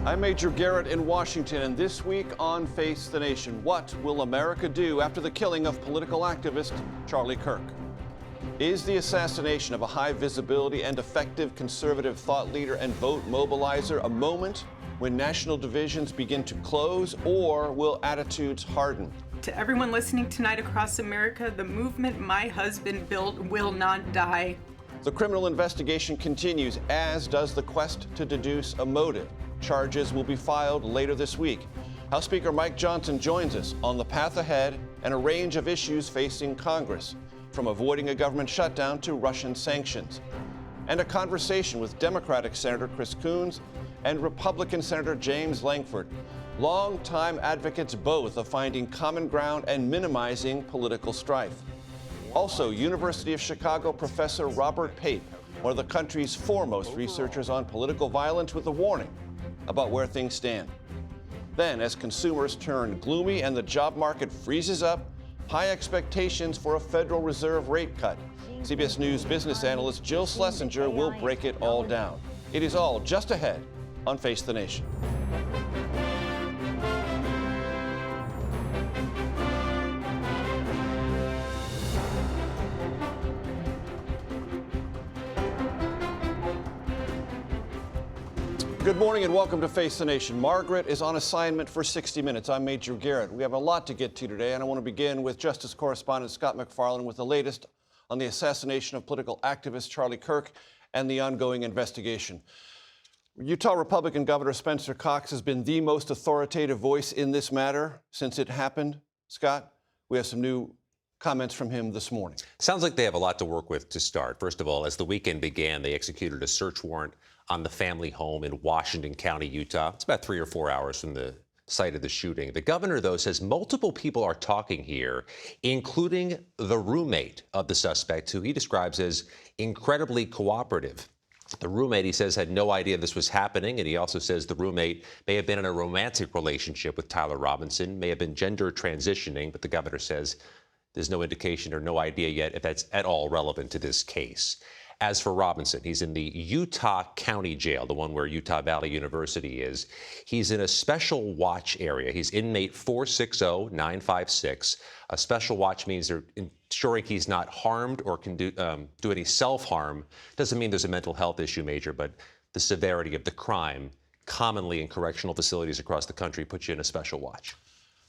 I'm Major Garrett in Washington, and this week on Face the Nation, what will America do after the killing of political activist Charlie Kirk? Is the assassination of a high-visibility and effective conservative thought leader and vote mobilizer a moment when national divisions begin to close, or will attitudes harden? To everyone listening tonight across America, the movement my husband built will not die. The criminal investigation continues, as does the quest to deduce a motive. Charges will be filed later this week. House Speaker Mike Johnson joins us on the path ahead and a range of issues facing Congress, from avoiding a government shutdown to Russian sanctions. And a conversation with Democratic Senator Chris Coons and Republican Senator James Lankford, longtime advocates both of finding common ground and minimizing political strife. Also, University of Chicago professor Robert Pape, one of the country's foremost researchers on political violence, with a warning about where things stand. Then, as consumers turn gloomy and the job market freezes up, high expectations for a Federal Reserve rate cut. CBS News business analyst Jill Schlesinger will break it all down. It is all just ahead on Face the Nation. Good morning and welcome to Face the Nation. Margaret is on assignment for 60 Minutes. I'm Major Garrett. We have a lot to get to today, and I want to begin with Justice Correspondent Scott McFarland with the latest on the assassination of political activist Charlie Kirk and the ongoing investigation. Utah Republican Governor Spencer Cox has been the most authoritative voice in this matter since it happened. Scott, we have some new comments from him this morning. Sounds like they have a lot to work with to start. First of all, as the weekend began, they executed a search warrant on the family home in Washington County, Utah. It's about 3 or 4 hours from the site of the shooting. The governor, though, says multiple people are talking here, including the roommate of the suspect, who he describes as incredibly cooperative. The roommate, he says, had no idea this was happening, and he also says the roommate may have been in a romantic relationship with Tyler Robinson, may have been gender transitioning, but the governor says there's no indication or no idea yet if that's at all relevant to this case. As for Robinson, he's in the Utah County Jail, the one where Utah Valley University is. He's in a special watch area. He's inmate 460956. A special watch means they're ensuring he's not harmed or can do any self-harm. Doesn't mean there's a mental health issue, Major, but the severity of the crime commonly in correctional facilities across the country puts you in a special watch.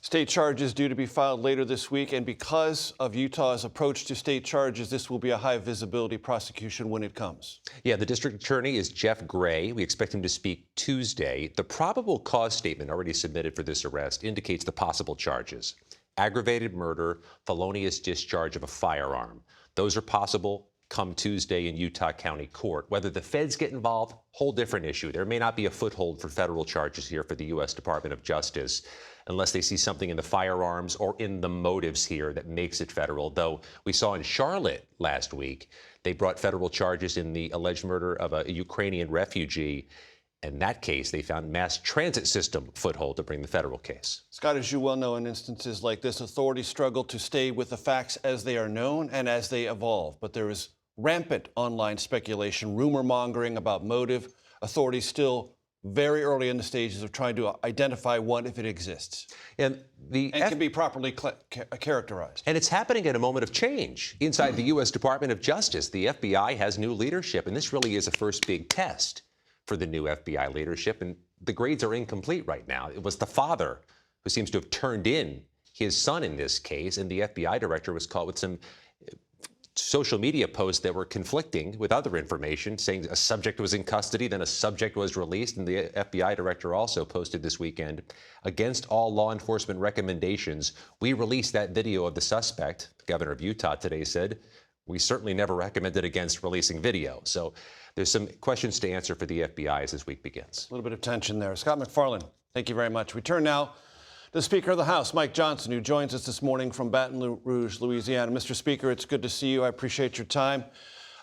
State charges due to be filed later this week, and because of Utah's approach to state charges, this will be a high-visibility prosecution when it comes. Yeah, the district attorney is Jeff Gray. We expect him to speak Tuesday. The probable cause statement already submitted for this arrest indicates the possible charges: aggravated murder, felonious discharge of a firearm. Those are possible come Tuesday in Utah County Court. Whether the feds get involved, whole different issue. There may not be a foothold for federal charges here for the U.S. Department of Justice unless they see something in the firearms or in the motives here that makes it federal. Though we saw in Charlotte last week, they brought federal charges in the alleged murder of a Ukrainian refugee. In that case, they found mass transit system foothold to bring the federal case. Scott, as you well know, in instances like this, authorities struggle to stay with the facts as they are known and as they evolve. But there is rampant online speculation, rumor mongering about motive. Authorities still very early in the stages of trying to identify one if it exists. And can be properly characterized. And it's happening at a moment of change. Inside the U.S. Department of Justice, the FBI has new leadership, and this really is a first big test for the new FBI leadership, and the grades are incomplete right now. It was the father who seems to have turned in his son in this case, and the FBI director was caught with some social media posts that were conflicting with other information, saying a subject was in custody, then a subject was released. And the FBI director also posted this weekend, against all law enforcement recommendations, we released that video of the suspect. The governor of Utah today said, we certainly never recommended against releasing video. So there's some questions to answer for the FBI as this week begins. A little bit of tension there. Scott McFarland, thank you very much. We turn now to Speaker of the House, Mike Johnson, who joins us this morning from Baton Rouge, Louisiana. Mr. Speaker, it's good to see you. I appreciate your time.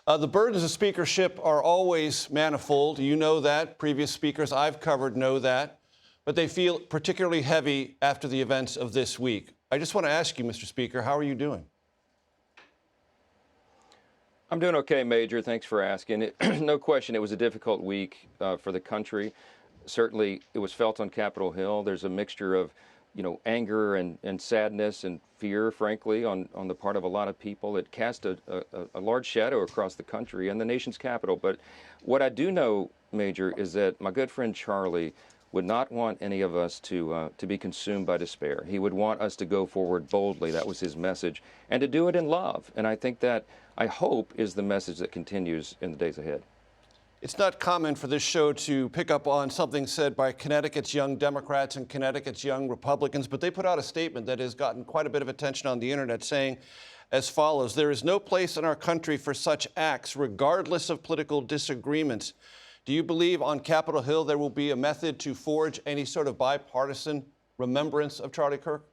The burdens of speakership are always manifold. You know that. Previous speakers I've covered know that. But they feel particularly heavy after the events of this week. I just want to ask you, Mr. Speaker, how are you doing? I'm doing okay, Major. Thanks for asking. No question, it was a difficult week for the country. Certainly, it was felt on Capitol Hill. There's a mixture of, anger and sadness and fear, frankly, on the part of a lot of people. It cast a large shadow across the country and the nation's capital. But what I do know, Major, is that my good friend Charlie would not want any of us to be consumed by despair. He would want us to go forward boldly. That was his message, and to do it in love. And I think that, I hope, is the message that continues in the days ahead. It's not common for this show to pick up on something said by Connecticut's young Democrats and Connecticut's young Republicans, but they put out a statement that has gotten quite a bit of attention on the internet saying as follows: "There is no place in our country for such acts, regardless of political disagreements." Do you believe on Capitol Hill there will be a method to forge any sort of bipartisan remembrance of Charlie Kirk?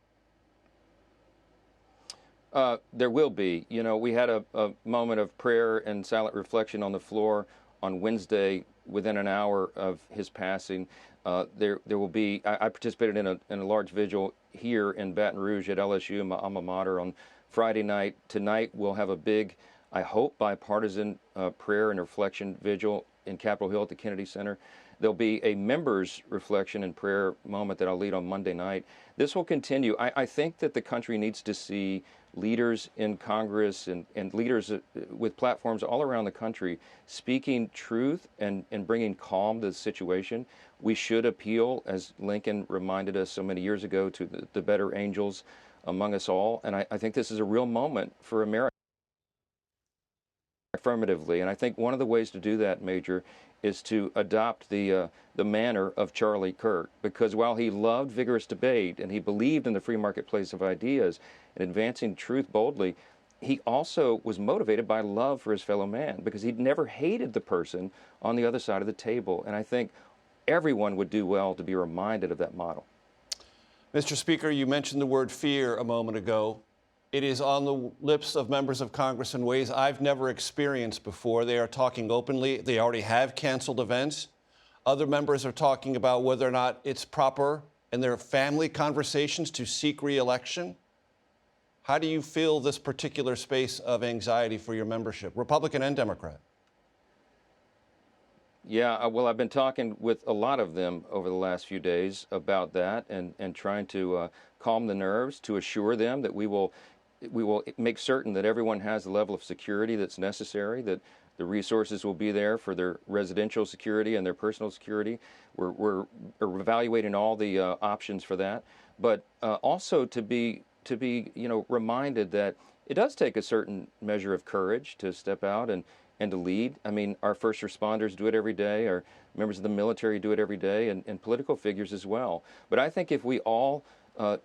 There will be. We had a moment of prayer and silent reflection on the floor on Wednesday within an hour of his passing. There will be, I participated in a large vigil here in Baton Rouge at LSU, my alma mater, on Friday night. Tonight we'll have a big, I hope, bipartisan prayer and reflection vigil in Capitol Hill at the Kennedy Center. There'll be a members' reflection and prayer moment that I'll lead on Monday night. This will continue. I think that the country needs to see leaders in Congress and leaders with platforms all around the country speaking truth and bringing calm to the situation. We should appeal, as Lincoln reminded us so many years ago, to the better angels among us all. And I think this is a real moment for America. Affirmatively, and I think one of the ways to do that, Major, is to adopt the manner of Charlie Kirk, because while he loved vigorous debate and he believed in the free marketplace of ideas and advancing truth boldly, he also was motivated by love for his fellow man, because he'd never hated the person on the other side of the table. And I think everyone would do well to be reminded of that model. Mr. Speaker, you mentioned the word fear a moment ago. It is on the lips of members of Congress in ways I've never experienced before. They are talking openly. They already have canceled events. Other members are talking about whether or not it's proper in their family conversations to seek re-election. How do you feel this particular space of anxiety for your membership, Republican and Democrat? Yeah, well, I've been talking with a lot of them over the last few days about that and trying to calm the nerves, to assure them that we will make certain that everyone has the level of security that's necessary, that the resources will be there for their residential security and their personal security. We're evaluating all the options for that, but also to be reminded that it does take a certain measure of courage to step out and to lead. I mean, our first responders do it every day, our members of the military do it every day, and political figures as well. But I think if we all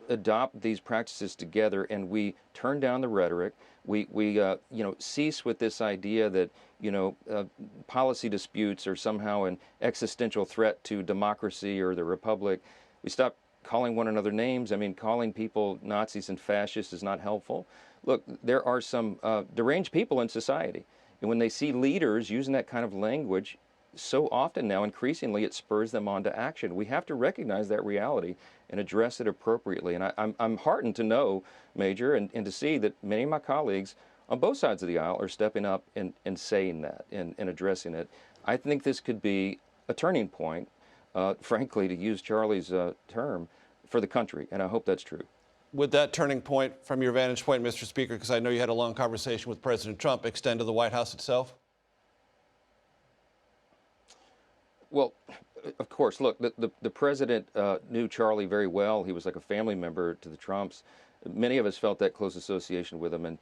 adopt these practices together and we turn down the rhetoric, we cease with this idea that policy disputes are somehow an existential threat to democracy or the republic. We stop calling one another names. I mean, calling people Nazis and fascists is not helpful. Look, there are some deranged people in society, and when they see leaders using that kind of language, so often now, increasingly, it spurs them on to action. We have to recognize that reality and address it appropriately. And I'm heartened to know, Major, and to see that many of my colleagues on both sides of the aisle are stepping up and saying that and addressing it. I think this could be a turning point, frankly, to use Charlie's term, for the country, and I hope that's true. Would that turning point, from your vantage point, Mr. Speaker, because I know you had a long conversation with President Trump, extend to the White House itself? Well, of course, look, the president knew Charlie very well. He was like a family member to the Trumps. Many of us felt that close association with him, and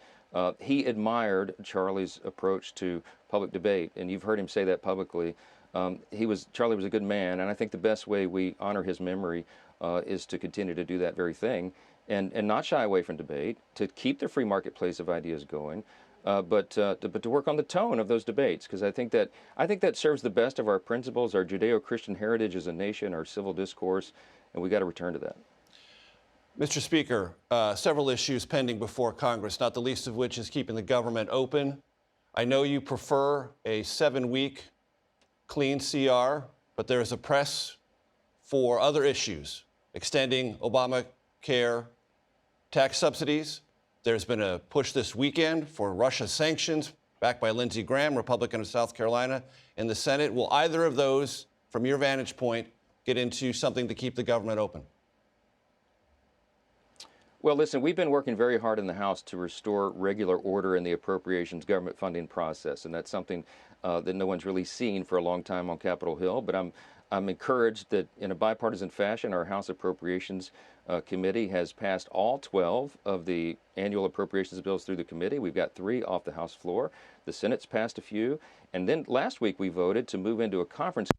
he admired Charlie's approach to public debate, and you've heard him say that publicly. Charlie was a good man, and I think the best way we honor his memory is to continue to do that very thing, and not shy away from debate, to keep the free marketplace of ideas going, but to work on the tone of those debates, because I think that serves the best of our principles, our Judeo-Christian heritage as a nation, our civil discourse, and we got to return to that. Mr. Speaker, several issues pending before Congress, not the least of which is keeping the government open. I know you prefer a 7-week clean CR, but there is a press for other issues, extending Obamacare tax subsidies. There's been a push this weekend for Russia sanctions, backed by Lindsey Graham, Republican of South Carolina, in the Senate. Will either of those, from your vantage point, get into something to keep the government open? Well, listen, we've been working very hard in the House to restore regular order in the appropriations government funding process, and that's something that no one's really seen for a long time on Capitol Hill. But I'm encouraged that in a bipartisan fashion, our House Appropriations Committee has passed all 12 of the annual appropriations bills through the committee. We've got 3 off the House floor. The Senate's passed a few. And then last week we voted to move into a conference.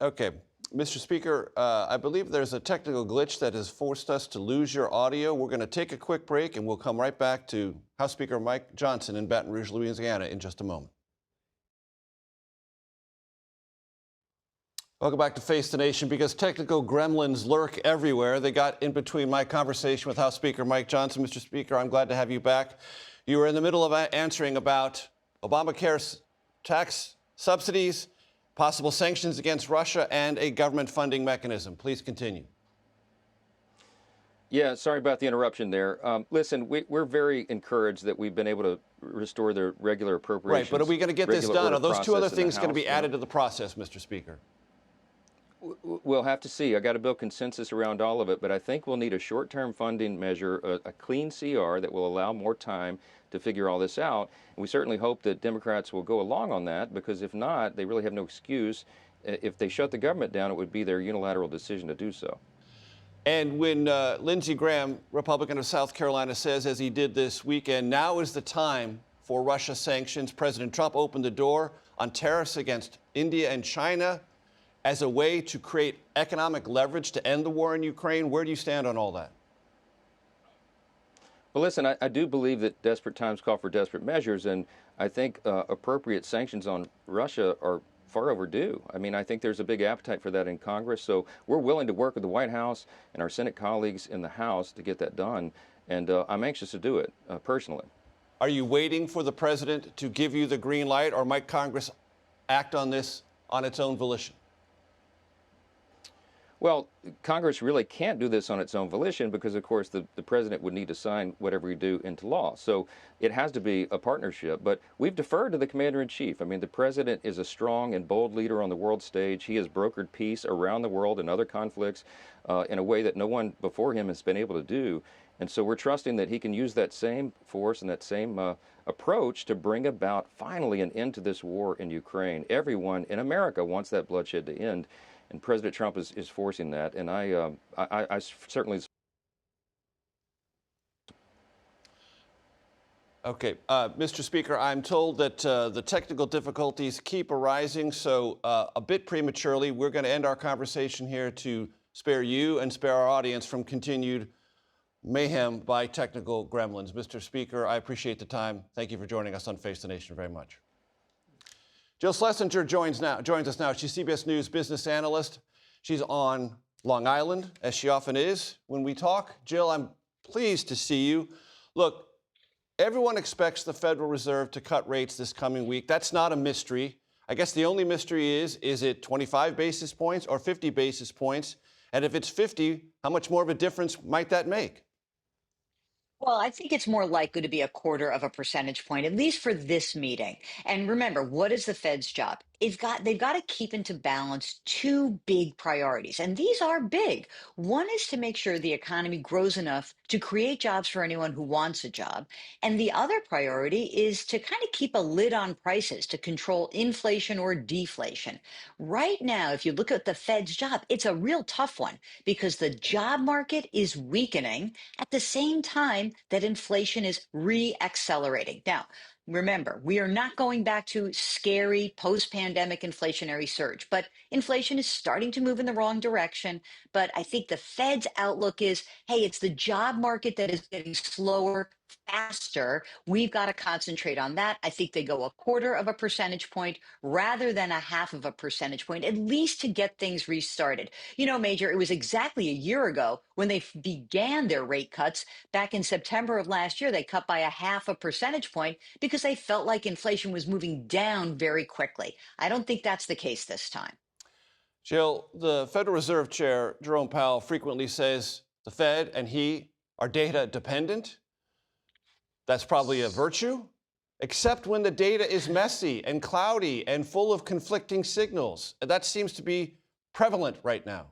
Okay. Mr. Speaker, I believe there's a technical glitch that has forced us to lose your audio. We're going to take a quick break, and we'll come right back to House Speaker Mike Johnson in Baton Rouge, Louisiana, in just a moment. Welcome back to Face the Nation. Because technical gremlins lurk everywhere, they got in between my conversation with House Speaker Mike Johnson. Mr. Speaker, I'm glad to have you back. You were in the middle of answering about Obamacare's tax subsidies, possible sanctions against Russia, and a government funding mechanism. Please continue. Yeah, sorry about the interruption there. Listen, we're very encouraged that we've been able to restore the regular appropriations. Right, but are we going to get this done? Are those 2 other things going to be added to the process, Mr. Speaker? We'll have to see. I got to build consensus around all of it, but I think we'll need a short-term funding measure, a clean CR that will allow more time to figure all this out. And we certainly hope that Democrats will go along on that, because if not, they really have no excuse. If they shut the government down, it would be their unilateral decision to do so. And when Lindsey Graham, Republican of South Carolina, says, as he did this weekend, now is the time for Russia sanctions, President Trump opened the door on tariffs against India and China as a way to create economic leverage to end the war in Ukraine. Where do you stand on all that? Well, listen, I do believe that desperate times call for desperate measures, and I think appropriate sanctions on Russia are far overdue. I mean, I think there's a big appetite for that in Congress, so we're willing to work with the White House and our Senate colleagues in the House to get that done, and I'm anxious to do it personally. Are you waiting for the president to give you the green light, or might Congress act on this on its own volition? Well, Congress really can't do this on its own volition because, of course, the president would need to sign whatever we do into law. So it has to be a partnership. But we've deferred to the commander-in-chief. I mean, the president is a strong and bold leader on the world stage. He has brokered peace around the world and other conflicts in a way that no one before him has been able to do. And so we're trusting that he can use that same force and that same approach to bring about finally an end to this war in Ukraine. Everyone in America wants that bloodshed to end. And President Trump is forcing that, and I certainly. Okay, Mr. Speaker, I'm told that the technical difficulties keep arising, so a bit prematurely, we're going to end our conversation here to spare you and spare our audience from continued mayhem by technical gremlins. Mr. Speaker, I appreciate the time. Thank you for joining us on Face the Nation very much. Jill Schlesinger joins us now. She's CBS News business analyst. She's on Long Island, as she often is when we talk. Jill, I'm pleased to see you. Look, everyone expects the Federal Reserve to cut rates this coming week. That's not a mystery. I guess the only mystery is it 25 basis points or 50 basis points? And if it's 50, how much more of a difference might that make? Well, I think it's more likely to be 1/4 percentage point, at least for this meeting. And remember, what is the Fed's job? They've got to keep into balance 2 big priorities, and these are big. One is to make sure the economy grows enough to create jobs for anyone who wants a job. And the other priority is to kind of keep a lid on prices to control inflation or deflation. Right now, if you look at the Fed's job, it's a real tough one because the job market is weakening at the same time that inflation is re-accelerating. Now, remember, we are not going back to scary post-pandemic inflationary surge, but inflation is starting to move in the wrong direction. But I think the Fed's outlook is, hey, it's the job market that is getting slower, faster. We've got to concentrate on that. I think they go 1/4 percentage point rather than 1/2 percentage point, at least to get things restarted. You know, Major, it was exactly a year ago when they began their rate cuts. Back in September of last year, they cut by 1/2 percentage point because they felt like inflation was moving down very quickly. I don't think that's the case this time. Jill, the Federal Reserve Chair, Jerome Powell, frequently says the Fed and he are data dependent. That's probably a virtue, except when the data is messy and cloudy and full of conflicting signals. That seems to be prevalent right now?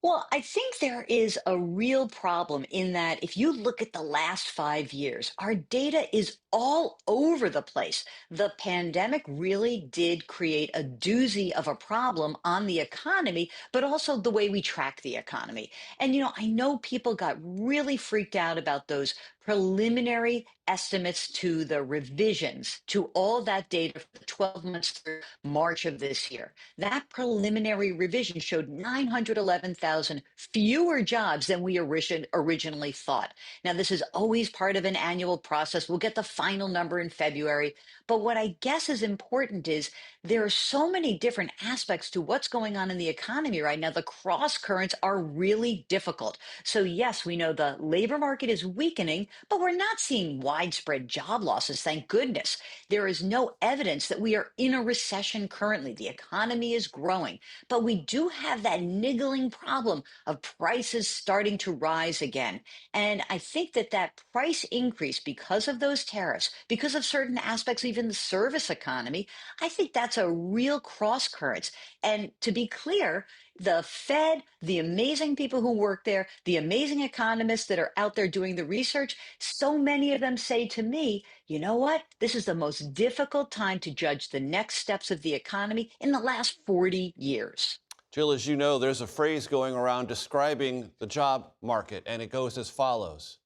Well, I think there is a real problem in that if you look at the last 5 years, our data is all over the place. The pandemic really did create a doozy of a problem on the economy, but also the way we track the economy. And, I know people got really freaked out about those preliminary estimates to the revisions to all that data for the 12 months through March of this year. That preliminary revision showed 911,000 fewer jobs than we originally thought. Now, this is always part of an annual process. We'll get the final number in February. But what I guess is important is there are so many different aspects to what's going on in the economy right now. The cross currents are really difficult. So, yes, we know the labor market is weakening, but we're not seeing widespread job losses, thank goodness. There is no evidence that we are in a recession currently. The economy is growing, but we do have that niggling problem of prices starting to rise again. And I think that that price increase because of those tariffs, because of certain aspects, even the service economy, I think that's a real cross currents. And to be clear, the Fed, the amazing people who work there, the amazing economists that are out there doing the research, so many of them say to me, you know what? This is the most difficult time to judge the next steps of the economy in the last 40 years. Jill, as you know, there's a phrase going around describing the job market, and it goes as follows: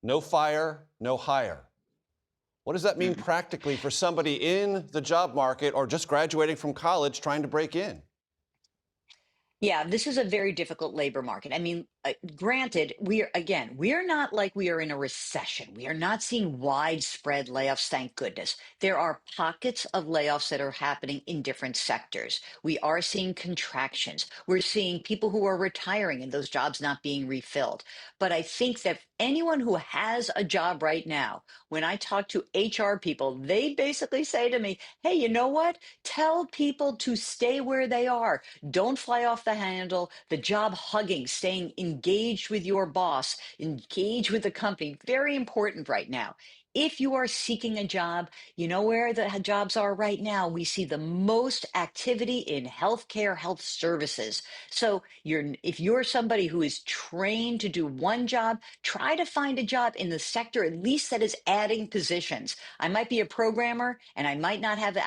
no fire, no hire. What does that mean practically for somebody in the job market or just graduating from college trying to break in? Yeah, this is a very difficult labor market. I mean, granted, we are not like we are in a recession. We are not seeing widespread layoffs, thank goodness. There are pockets of layoffs that are happening in different sectors. We are seeing contractions. We're seeing people who are retiring and those jobs not being refilled. But I think that anyone who has a job right now, when I talk to HR people, they basically say to me, hey, you know what? Tell people to stay where they are. Don't fly off the handle. The job hugging, staying engaged with your boss, engaged with the company, very important right now. If you are seeking a job, you know where the jobs are right now. We see the most activity in healthcare, health services. So if you're somebody who is trained to do one job, try to find a job in the sector at least that is adding positions. I might be a programmer and I might not have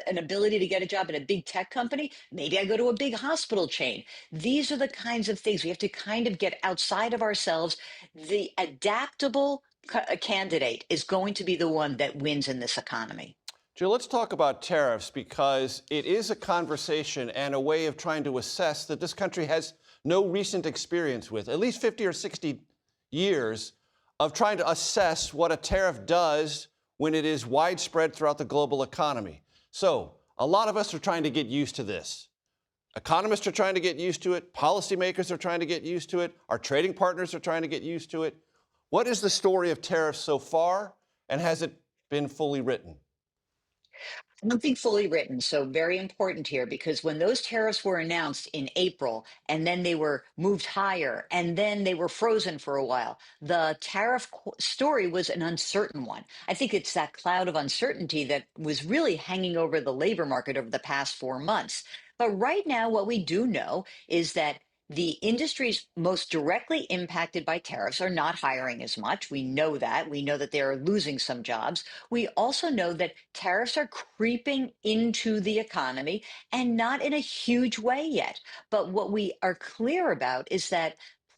an ability to get a job at a big tech company. Maybe I go to a big hospital chain. These are the kinds of things we have to kind of get outside of ourselves. The adaptable candidate is going to be the one that wins in this economy. Jill, let's talk about tariffs, because it is a conversation and a way of trying to assess that this country has no recent experience with, at least 50 or 60 years of trying to assess what a tariff does when it is widespread throughout the global economy. So a lot of us are trying to get used to this. Economists are trying to get used to it. Policymakers are trying to get used to it. Our trading partners are trying to get used to it. What is the story of tariffs so far, and has it been fully written? Nothing fully written. So very important here, because when those tariffs were announced in April and then they were moved higher and then they were frozen for a while, the story was an uncertain one. I think it's that cloud of uncertainty that was really hanging over the labor market over the past 4 months. But right now, what we do know is that the industries most directly impacted by tariffs are not hiring as much. We know that. We know that they're losing some jobs. We also know that tariffs are creeping into the economy, and not in a huge way yet. But what we are clear about is that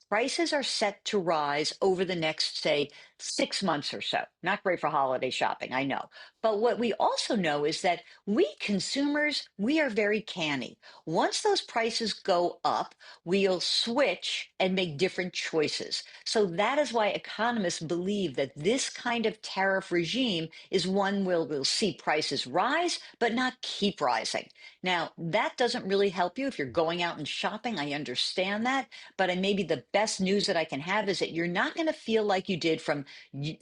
prices are set to rise over the next, say, 6 months or so. Not great for holiday shopping, I know. But what we also know is that we consumers, we are very canny. Once those prices go up, we'll switch and make different choices. So that is why economists believe that this kind of tariff regime is one where we'll see prices rise, but not keep rising. Now, that doesn't really help you if you're going out and shopping. I understand that. But maybe the best news that I can have is that you're not going to feel like you did from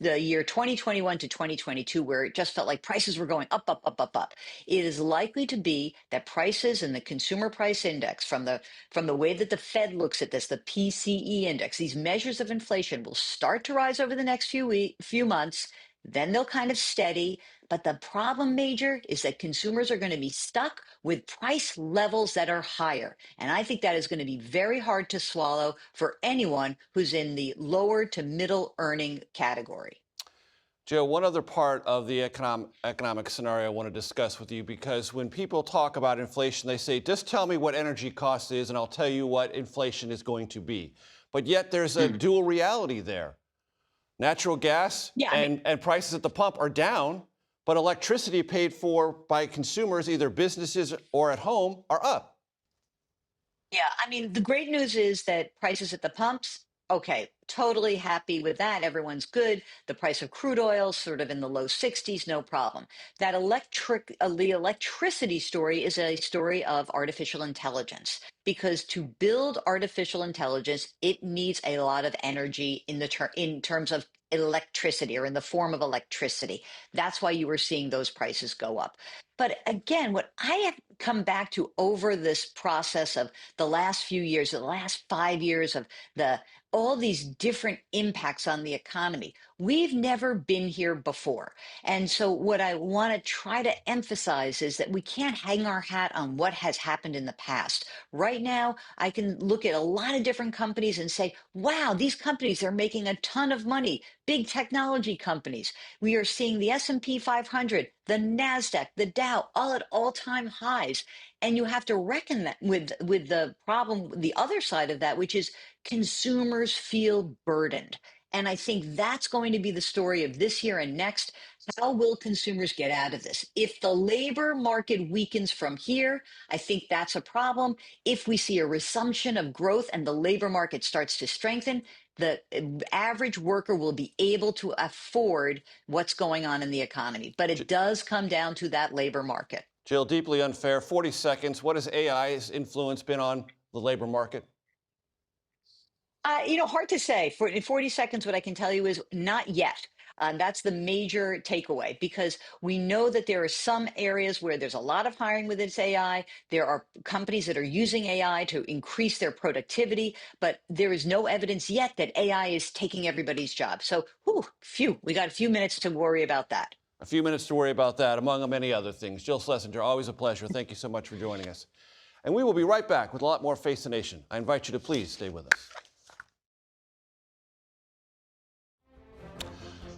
the year 2021 to 2022, where it just felt like prices were going up, up, up, up, up. It is likely to be that prices and the consumer price index, from the way that the Fed looks at this, the PCE index, these measures of inflation will start to rise over the next few months. Then they'll kind of steady. But the problem, Major, is that consumers are going to be stuck with price levels that are higher. And I think that is going to be very hard to swallow for anyone who's in the lower to middle earning category. Joe, one other part of the economic scenario I want to discuss with you, because when people talk about inflation, they say, just tell me what energy cost is and I'll tell you what inflation is going to be. But yet there's a dual reality there. Natural gas and prices at the pump are down, but electricity paid for by consumers, either businesses or at home, are up. Yeah, I mean, the great news is that prices at the pumps, okay, totally happy with that. Everyone's good. The price of crude oil sort of in the low 60s, no problem. That the electricity story is a story of artificial intelligence, because to build artificial intelligence, it needs a lot of energy in terms of electricity, or in the form of electricity. That's why you were seeing those prices go up. But again, what I have come back to over this process of the last few years, the last 5 years of all these different impacts on the economy, we've never been here before. And so what I want to try to emphasize is that we can't hang our hat on what has happened in the past. Right now, I can look at a lot of different companies and say, wow, these companies are making a ton of money. Big technology companies. We are seeing the S&P 500, the NASDAQ, the Dow, all at all-time highs. And you have to reckon that with the problem, the other side of that, which is consumers feel burdened. And I think that's going to be the story of this year and next. How will consumers get out of this? If the labor market weakens from here, I think that's a problem. If we see a resumption of growth and the labor market starts to strengthen, the average worker will be able to afford what's going on in the economy. But it does come down to that labor market. Jill, deeply unfair. 40 seconds. What has AI's influence been on the labor market? Hard to say. In 40 seconds, what I can tell you is not yet. That's the major takeaway, because we know that there are some areas where there's a lot of hiring with its AI. There are companies that are using AI to increase their productivity, but there is no evidence yet that AI is taking everybody's job. So, we got a few minutes to worry about that. A few minutes to worry about that, among many other things. Jill Schlesinger, always a pleasure. Thank you so much for joining us. And we will be right back with a lot more Face the Nation. I invite you to please stay with us.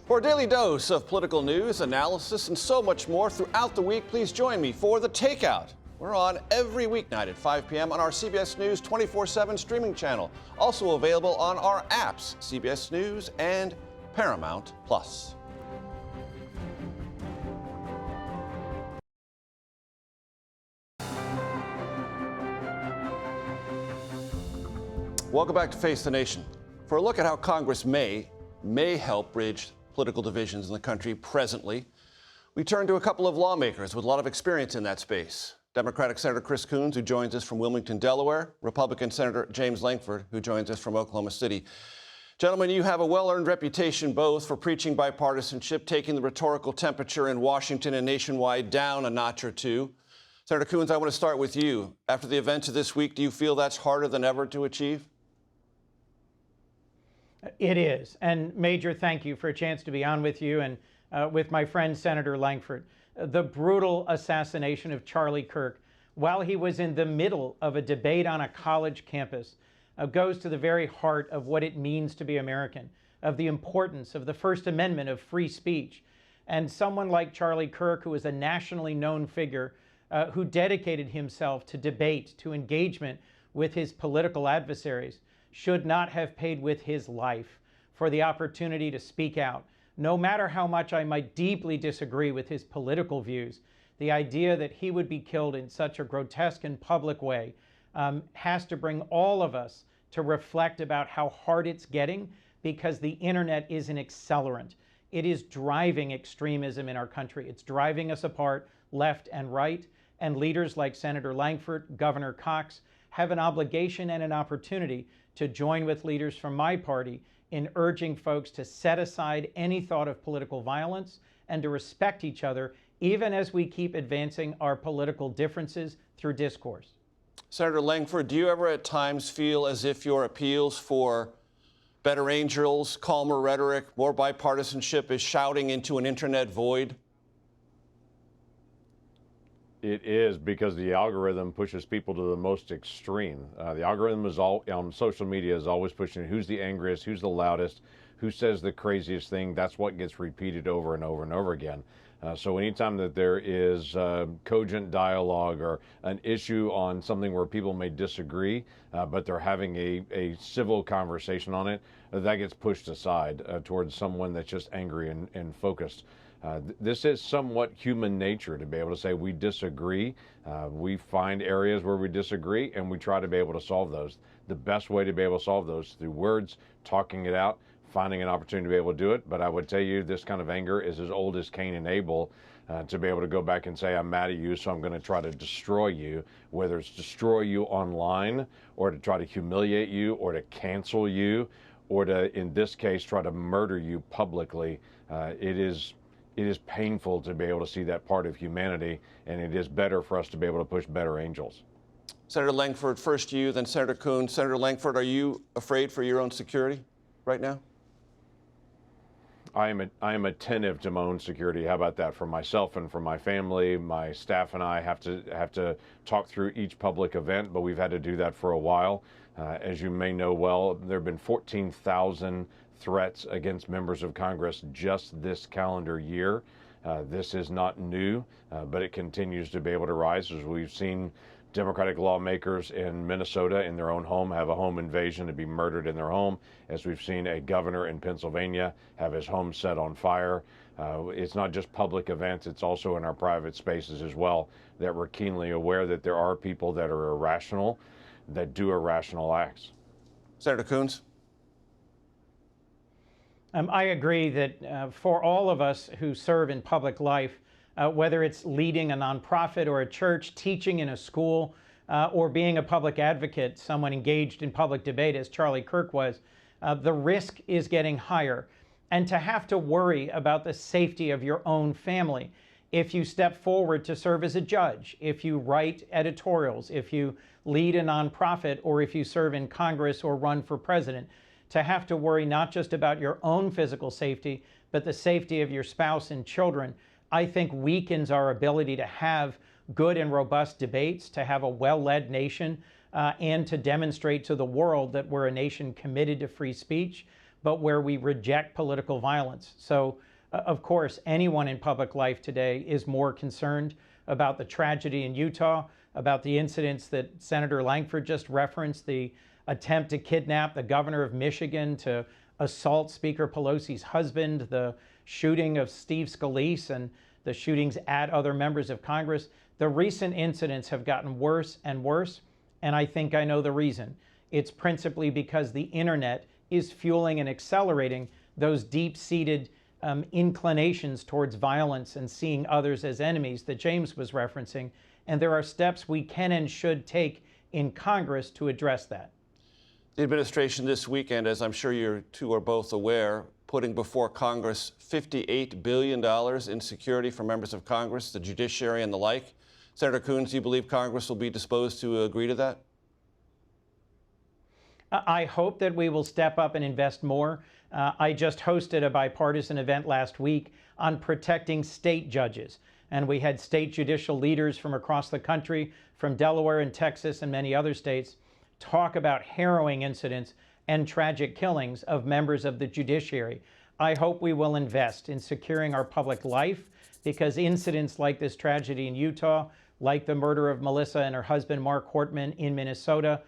For a daily dose of political news, analysis, and so much more throughout the week, please join me for The Takeout. We're on every weeknight at 5 p.m. on our CBS News 24/7 streaming channel. Also available on our apps, CBS News and Paramount+. Welcome back to Face the Nation. For a look at how Congress may help bridge political divisions in the country presently, we turn to a couple of lawmakers with a lot of experience in that space. Democratic Senator Chris Coons, who joins us from Wilmington, Delaware, Republican Senator James Lankford, who joins us from Oklahoma City. Gentlemen, you have a well-earned reputation both for preaching bipartisanship, taking the rhetorical temperature in Washington and nationwide down a notch or two. Senator Coons, I want to start with you. After the events of this week, do you feel that's harder than ever to achieve? It is. And Major, thank you for a chance to be on with you and with my friend Senator Lankford. The brutal assassination of Charlie Kirk while he was in the middle of a debate on a college campus goes to the very heart of what it means to be American, of the importance of the First Amendment, of free speech. And someone like Charlie Kirk, who is a nationally known figure, who dedicated himself to debate, to engagement with his political adversaries, should not have paid with his life for the opportunity to speak out. No matter how much I might deeply disagree with his political views, the idea that he would be killed in such a grotesque and public way has to bring all of us to reflect about how hard it's getting, because the internet is an accelerant. It is driving extremism in our country. It's driving us apart, left and right, and leaders like Senator Lankford, Governor Cox, have an obligation and an opportunity to join with leaders from my party in urging folks to set aside any thought of political violence and to respect each other, even as we keep advancing our political differences through discourse. Senator Lankford, do you ever at times feel as if your appeals for better angels, calmer rhetoric, more bipartisanship is shouting into an internet void? It is, because the algorithm pushes people to the most extreme. The algorithm is all on social media is always pushing who's the angriest, who's the loudest, who says the craziest thing. That's what gets repeated over and over and over again. So anytime that there is cogent dialogue or an issue on something where people may disagree, but they're having a civil conversation on it, that gets pushed aside towards someone that's just angry and focused. This is somewhat human nature to be able to say we disagree. We find areas where we disagree and we try to be able to solve those. The best way to be able to solve those is through words, talking it out, finding an opportunity to be able to do it. But I would tell you this kind of anger is as old as Cain and Abel, to be able to go back and say, I'm mad at you, so I'm going to try to destroy you, whether it's destroy you online or to try to humiliate you or to cancel you or to, in this case, try to murder you publicly. It is painful to be able to see that part of humanity, and it is better for us to be able to push better angels. Senator Lankford, first you, then Senator Coons. Senator Lankford, are you afraid for your own security right now? I am attentive to my own security. How about that? For myself and for my family, my staff and I have to talk through each public event, but we've had to do that for a while. As you may know well, there have been 14,000 threats against members of Congress just this calendar year. This is not new, but it continues to be able to rise, as we've seen Democratic lawmakers in Minnesota in their own home have a home invasion to be murdered in their home, as we've seen a governor in Pennsylvania have his home set on fire. It's not just public events, it's also in our private spaces as well, that we're keenly aware that there are people that are irrational, that do irrational acts. Senator Coons? I agree that for all of us who serve in public life, whether it's leading a nonprofit or a church, teaching in a school, or being a public advocate, someone engaged in public debate, as Charlie Kirk was, the risk is getting higher. And to have to worry about the safety of your own family, if you step forward to serve as a judge, if you write editorials, if you lead a nonprofit, or if you serve in Congress or run for president, to have to worry not just about your own physical safety, but the safety of your spouse and children, I think weakens our ability to have good and robust debates, to have a well-led nation, and to demonstrate to the world that we're a nation committed to free speech, but where we reject political violence. So, of course, anyone in public life today is more concerned about the tragedy in Utah, about the incidents that Senator Lankford just referenced, the attempt to kidnap the governor of Michigan, to assault Speaker Pelosi's husband, the shooting of Steve Scalise, and the shootings at other members of Congress. The recent incidents have gotten worse and worse, and I think I know the reason. It's principally because the internet is fueling and accelerating those deep-seated inclinations towards violence and seeing others as enemies that James was referencing, and there are steps we can and should take in Congress to address that. The administration this weekend, as I'm sure you two are both aware, putting before Congress $58 billion in security for members of Congress, the judiciary, and the like. Senator Coons, do you believe Congress will be disposed to agree to that? I hope that we will step up and invest more. I just hosted a bipartisan event last week on protecting state judges, and we had state judicial leaders from across the country, from Delaware and Texas and many other states, talk about harrowing incidents and tragic killings of members of the judiciary. I hope we will invest in securing our public life, because incidents like this tragedy in Utah, like the murder of Melissa and her husband Mark Hortman in Minnesota,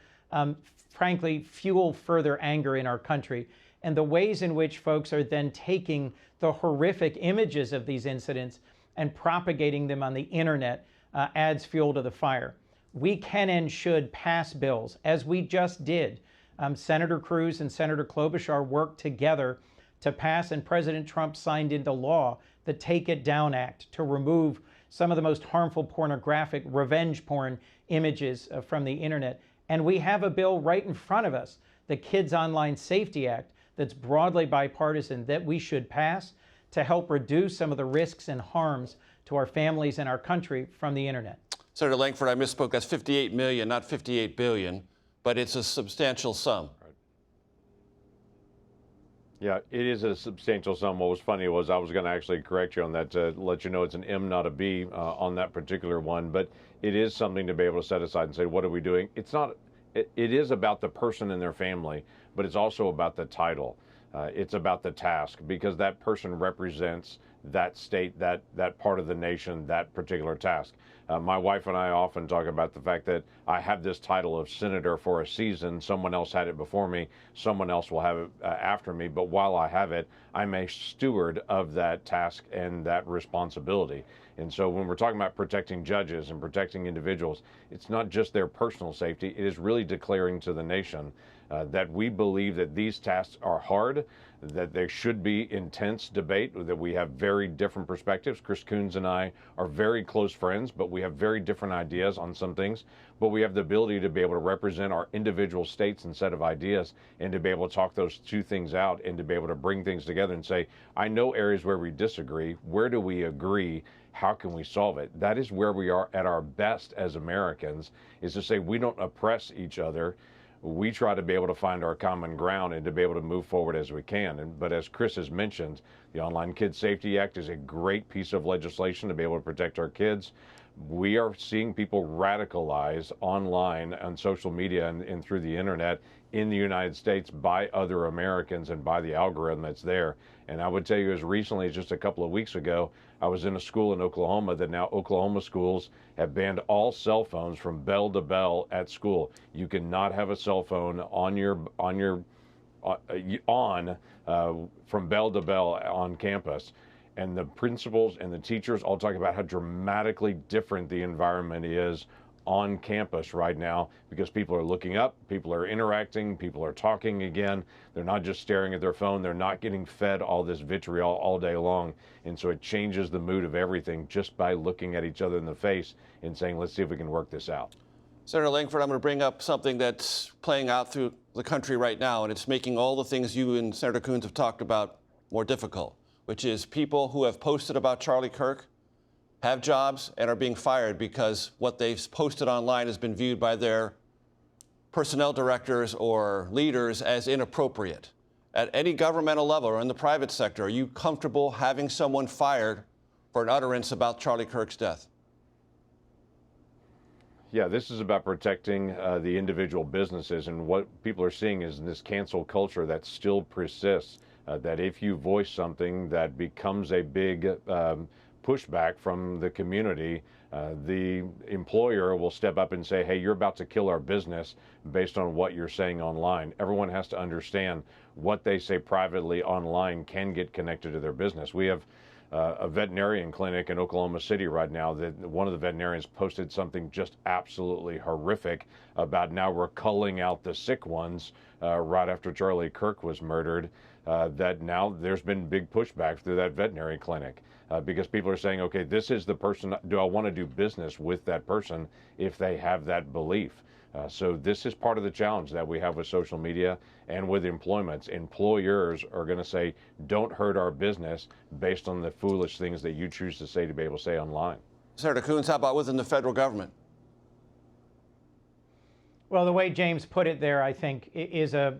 frankly, fuel further anger in our country. And the ways in which folks are then taking the horrific images of these incidents and propagating them on the internet adds fuel to the fire. We can and should pass bills, as we just did. Senator Cruz and Senator Klobuchar worked together to pass, and President Trump signed into law, the Take It Down Act, to remove some of the most harmful pornographic revenge porn images from the internet. And we have a bill right in front of us, the Kids Online Safety Act, that's broadly bipartisan, that we should pass to help reduce some of the risks and harms to our families and our country from the internet. Senator Lankford, I misspoke. That's $58 million, not $58 billion, but it's a substantial sum. Yeah, it is a substantial sum. What was funny was I was going to actually correct you on that to let you know it's an M, not a B on that particular one. But it is something to be able to set aside and say, what are we doing? It's not, it is about the person and their family, but it's also about the title. It's about the task, because that person represents that state, that part of the nation, that particular task. My wife and I often talk about the fact that I have this title of senator for a season. Someone else had it before me. Someone else will have it after me. But while I have it, I'm a steward of that task and that responsibility. And so when we're talking about protecting judges and protecting individuals, it's not just their personal safety. It is really declaring to the nation that we believe that these tasks are hard, that there should be intense debate, that we have very different perspectives. Chris Coons and I are very close friends, but we have very different ideas on some things. But we have the ability to be able to represent our individual states and set of ideas, and to be able to talk those two things out, and to be able to bring things together and say, I know areas where we disagree. Where do we agree? How can we solve it? That is where we are at our best as Americans, is to say we don't oppress each other. We try to be able to find our common ground and to be able to move forward as we can. But as Chris has mentioned, the Online Kid Safety Act is a great piece of legislation to be able to protect our kids. We are seeing people radicalize online on social media and through the internet in the United States by other Americans and by the algorithm that's there. And I would tell you, as recently as just a couple of weeks ago, I was in a school in Oklahoma that now Oklahoma schools have banned all cell phones from bell to bell at school. You cannot have a cell phone from bell to bell on campus. And the principals and the teachers all talk about how dramatically different the environment is on campus right now, because people are looking up, people are interacting, people are talking again. They're not just staring at their phone. They're not getting fed all this vitriol all day long. And so it changes the mood of everything just by looking at each other in the face and saying, let's see if we can work this out. Senator Lankford, I'm going to bring up something that's playing out through the country right now, and it's making all the things you and Senator Coons have talked about more difficult, which is people who have posted about Charlie Kirk have jobs and are being fired because what they've posted online has been viewed by their personnel directors or leaders as inappropriate. At any governmental level or in the private sector, are you comfortable having someone fired for an utterance about Charlie Kirk's death? Yeah, this is about protecting the individual businesses, and what people are seeing is this cancel culture that still persists, that if you voice something that becomes a big pushback from the community, the employer will step up and say, hey, you're about to kill our business based on what you're saying online. Everyone has to understand what they say privately online can get connected to their business. We have a veterinarian clinic in Oklahoma City right now that one of the veterinarians posted something just absolutely horrific about now we're culling out the sick ones right after Charlie Kirk was murdered, that now there's been big pushback through that veterinary clinic. Because people are saying, okay, this is the person, do I want to do business with that person if they have that belief? So this is part of the challenge that we have with social media and with employments. Employers are going to say, don't hurt our business based on the foolish things that you choose to say to be able to say online. Senator Coons, how about within the federal government? Well, the way James put it there, I think, is a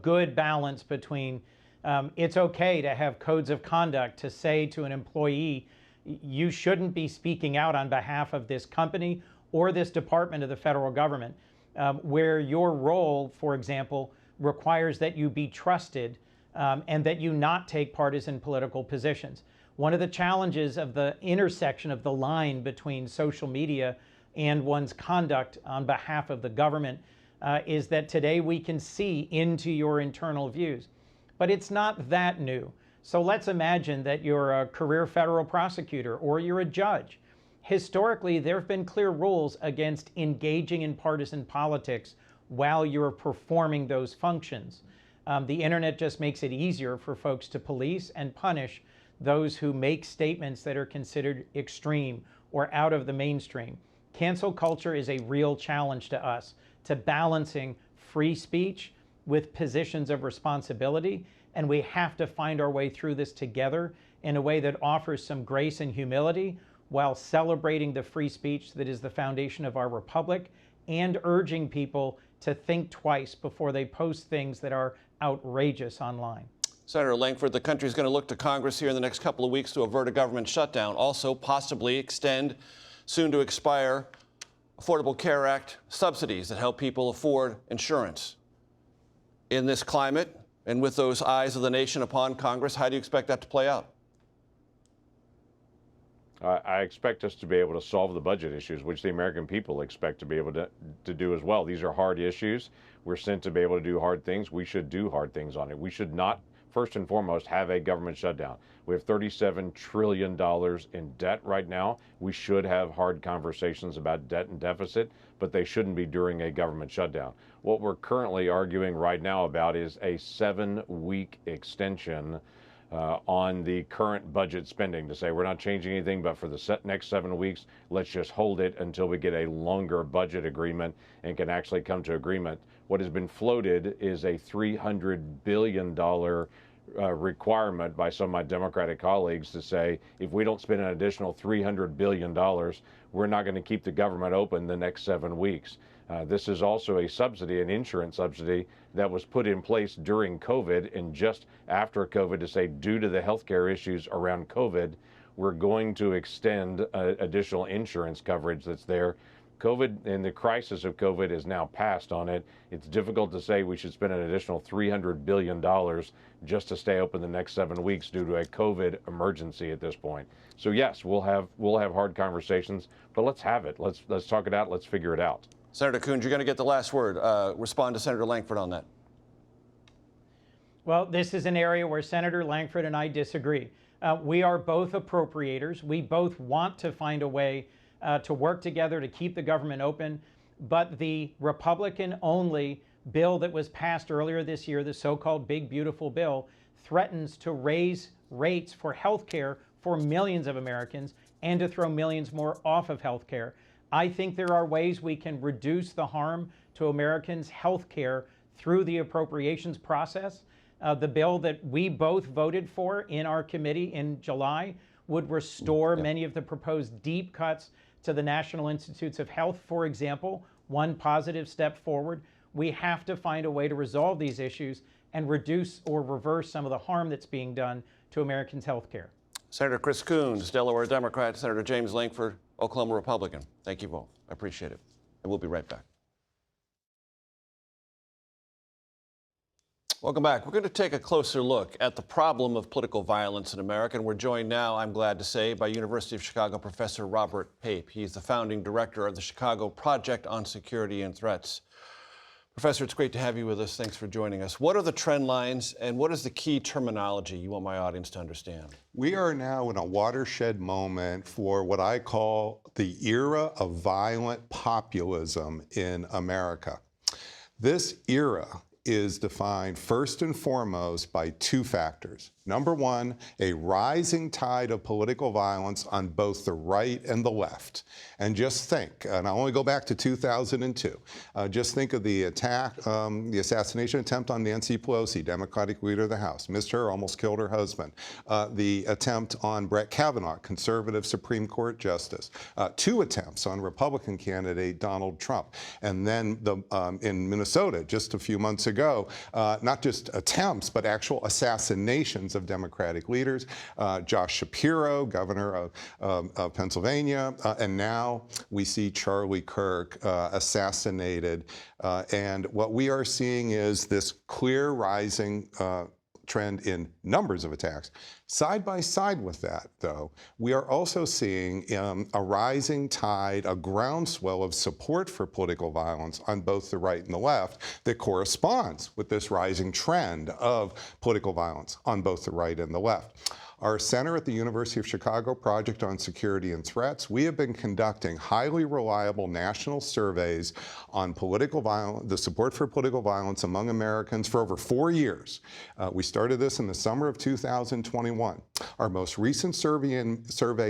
good balance between it's okay to have codes of conduct to say to an employee, you shouldn't be speaking out on behalf of this company or this department of the federal government, where your role, for example, requires that you be trusted and that you not take partisan political positions. One of the challenges of the intersection of the line between social media and one's conduct on behalf of the government is that today we can see into your internal views. But it's not that new. So let's imagine that you're a career federal prosecutor or you're a judge. Historically, there have been clear rules against engaging in partisan politics while you're performing those functions. The internet just makes it easier for folks to police and punish those who make statements that are considered extreme or out of the mainstream. Cancel culture is a real challenge to us, to balancing free speech with positions of responsibility, and we have to find our way through this together in a way that offers some grace and humility while celebrating the free speech that is the foundation of our republic and urging people to think twice before they post things that are outrageous online. Senator Lankford, the country is going to look to Congress here in the next couple of weeks to avert a government shutdown, also possibly extend soon to expire Affordable Care Act subsidies that help people afford insurance. In this climate and with those eyes of the nation upon Congress, how do you expect that to play out? I expect us to be able to solve the budget issues, which the American people expect to be able to do as well. These are hard issues. We're sent to be able to do hard things. We should do hard things on it. We should not, first and foremost, have a government shutdown. We have $37 trillion in debt right now. We should have hard conversations about debt and deficit, but they shouldn't be during a government shutdown. What we're currently arguing right now about is a 7-week extension on the current budget spending, to say we're not changing anything, but for the next 7 weeks, let's just hold it until we get a longer budget agreement and can actually come to agreement. What has been floated is a $300 billion requirement by some of my Democratic colleagues to say, if we don't spend an additional $300 billion, we're not going to keep the government open the next 7 weeks. This is also a subsidy, an insurance subsidy that was put in place during COVID and just after COVID to say, due to the healthcare issues around COVID, we're going to extend additional insurance coverage that's there. COVID and the crisis of COVID is now passed on it. It's difficult to say we should spend an additional $300 billion just to stay open the next 7 weeks due to a COVID emergency at this point. So yes, we'll have hard conversations, but let's have it. Let's talk it out. Let's figure it out. Senator Coons, you're going to get the last word. Respond to Senator Lankford on that. Well, this is an area where Senator Lankford and I disagree. We are both appropriators. We both want to find a way to work together to keep the government open. But the Republican-only bill that was passed earlier this year, the so-called Big Beautiful Bill, threatens to raise rates for health care for millions of Americans and to throw millions more off of health care. I think there are ways we can reduce the harm to Americans' health care through the appropriations process. The bill that we both voted for in our committee in July would restore many of the proposed deep cuts to the National Institutes of Health, for example, one positive step forward. We have to find a way to resolve these issues and reduce or reverse some of the harm that's being done to Americans' health care. Senator Chris Coons, Delaware Democrat, Senator James Lankford, Oklahoma Republican. Thank you both. I appreciate it. And we'll be right back. Welcome back. We're going to take a closer look at the problem of political violence in America. And we're joined now, I'm glad to say, by University of Chicago professor Robert Pape. He's the founding director of the Chicago Project on Security and Threats. Professor, it's great to have you with us. Thanks for joining us. What are the trend lines and what is the key terminology you want my audience to understand? We are now in a watershed moment for what I call the era of violent populism in America. This era is defined first and foremost by two factors. Number one, a rising tide of political violence on both the right and the left. And just think, and I only go back to 2002, just think of the attack, the assassination attempt on Nancy Pelosi, Democratic leader of the House. Missed her, almost killed her husband. The attempt on Brett Kavanaugh, conservative Supreme Court justice. 2 attempts on Republican candidate Donald Trump. And then in Minnesota, just a few months ago, not just attempts, but actual assassinations of Democratic leaders. Josh Shapiro, governor of Pennsylvania, and now we see Charlie Kirk assassinated. And what we are seeing is this clear rising trend in numbers of attacks. Side by side with that, though, we are also seeing a rising tide, a groundswell of support for political violence on both the right and the left that corresponds with this rising trend of political violence on both the right and the left. Our center at the University of Chicago Project on Security and Threats, we have been conducting highly reliable national surveys on political violence, the support for political violence among Americans for over 4 years. We started this in the summer of 2021. Our most recent survey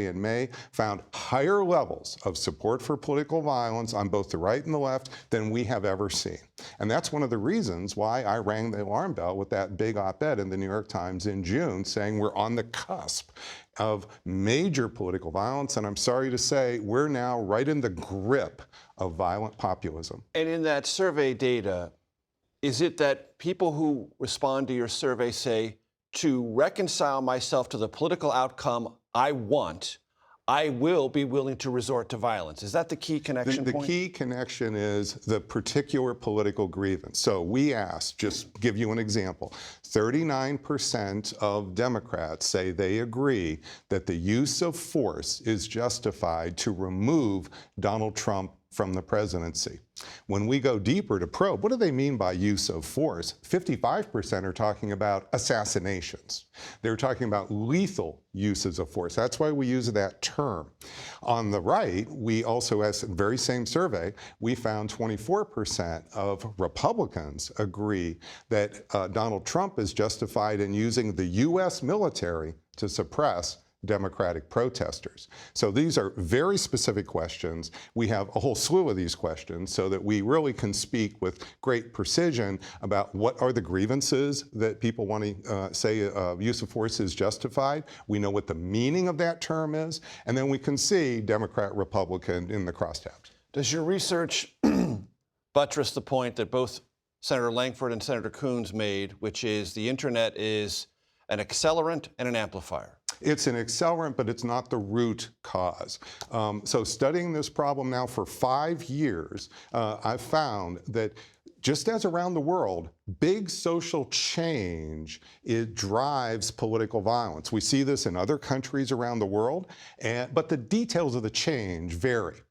in May found higher levels of support for political violence on both the right and the left than we have ever seen. And that's one of the reasons why I rang the alarm bell with that big op-ed in the New York Times in June saying we're on the cusp of major political violence. And I'm sorry to say, we're now right in the grip of violent populism. And in that survey data, is it that people who respond to your survey say, to reconcile myself to the political outcome I want, I will be willing to resort to violence. Is that the key connection point? The key connection is the particular political grievance. So we asked, just give you an example, 39% of Democrats say they agree that the use of force is justified to remove Donald Trump from the presidency. When we go deeper to probe, what do they mean by use of force? 55% are talking about assassinations. They're talking about lethal uses of force. That's why we use that term. On the right, we also, as the very same survey, we found 24% of Republicans agree that Donald Trump is justified in using the U.S. military to suppress Democratic protesters. So these are very specific questions. We have a whole slew of these questions so that we really can speak with great precision about what are the grievances that people want to say use of force is justified. We know what the meaning of that term is, and then we can see Democrat, Republican in the crosstabs. Does your research buttress the point that both Senator Lankford and Senator Coons made, which is the internet is an accelerant and an amplifier? It's an accelerant, but it's not the root cause. So studying this problem now for 5 years, I've found that just as around the world, big social change, it drives political violence. We see this in other countries around the world, but the details of the change vary.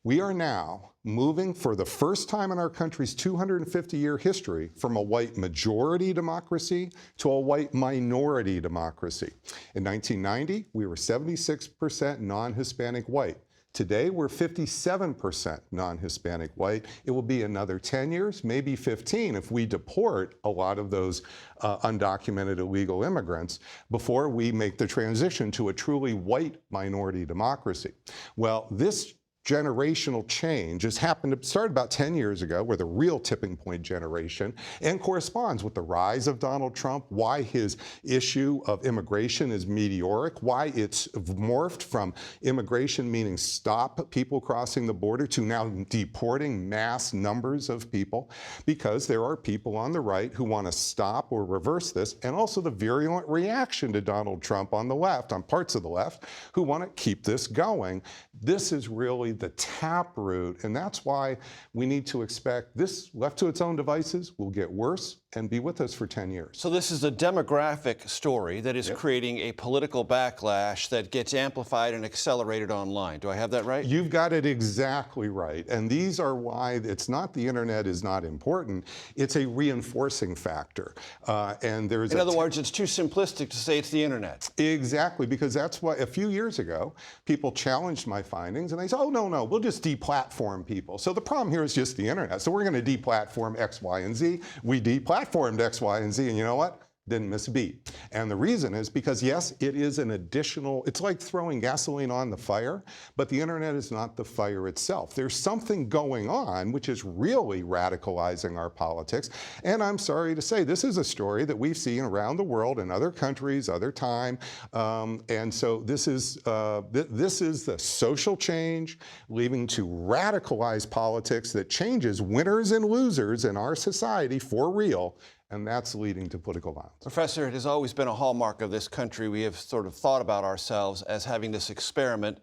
We are now moving for the first time in our country's 250-year history from a white majority democracy to a white minority democracy. In 1990, we were 76% non-Hispanic white. Today, we're 57% non-Hispanic white. It will be another 10 years, maybe 15, if we deport a lot of those undocumented illegal immigrants before we make the transition to a truly white minority democracy. Well, this generational change has happened, it started about 10 years ago. We're the real tipping point generation, and corresponds with the rise of Donald Trump, why his issue of immigration is meteoric, why it's morphed from immigration meaning stop people crossing the border to now deporting mass numbers of people, because there are people on the right who want to stop or reverse this, and also the virulent reaction to Donald Trump on the left, on parts of the left, who want to keep this going. This is really the taproot, and that's why we need to expect this, left to its own devices, will get worse and be with us for 10 years. So this is a demographic story that is creating a political backlash that gets amplified and accelerated online. Do I have that right? You've got it exactly right. And these are why it's not the internet is not important. It's a reinforcing factor. And there's in other words, it's too simplistic to say it's the internet. Exactly, because that's why a few years ago, people challenged my findings and they said, oh, no, we'll just deplatform people. So the problem here is just the internet. So we're going to deplatform X, Y, and Z. We deplatformed X, Y, and Z, and you know what? Didn't miss a beat. And the reason is because, yes, it is an additional, it's like throwing gasoline on the fire, but the internet is not the fire itself. There's something going on which is really radicalizing our politics. And I'm sorry to say, this is a story that we've seen around the world in other countries, other time. And so this is the social change leading to radicalized politics that changes winners and losers in our society for real. And that's leading to political violence. Professor, it has always been a hallmark of this country. We have sort of thought about ourselves as having this experiment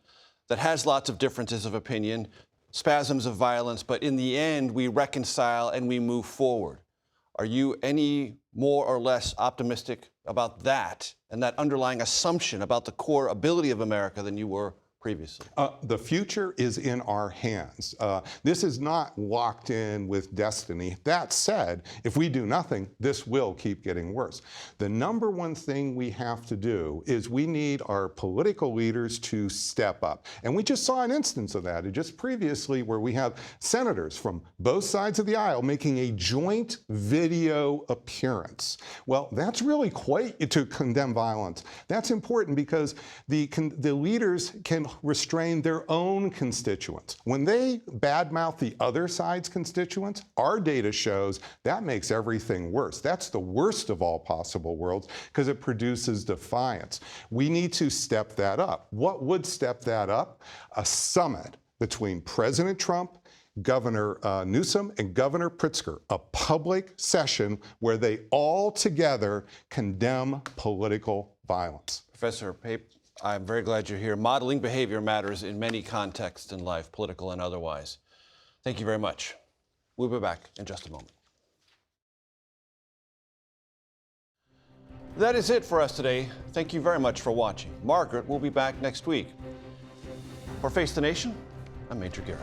that has lots of differences of opinion, spasms of violence, but in the end, we reconcile and we move forward. Are you any more or less optimistic about that and that underlying assumption about the core ability of America than you were previously? The future is in our hands. This is not locked in with destiny. That said, if we do nothing, this will keep getting worse. The number one thing we have to do is we need our political leaders to step up. And we just saw an instance of that just previously where we have senators from both sides of the aisle making a joint video appearance. Well, that's really quite to condemn violence. That's important because the leaders can restrain their own constituents. When they badmouth the other side's constituents, our data shows that makes everything worse. That's the worst of all possible worlds because it produces defiance. We need to step that up. What would step that up? A summit between President Trump Governor Newsom and Governor Pritzker, a public session where they all together condemn political violence. Professor Pape, I'm very glad you're here. Modeling behavior matters in many contexts in life, political and otherwise. Thank you very much. We'll be back in just a moment. That is it for us today. Thank you very much for watching. Margaret will be back next week. For Face the Nation, I'm Major Garrett.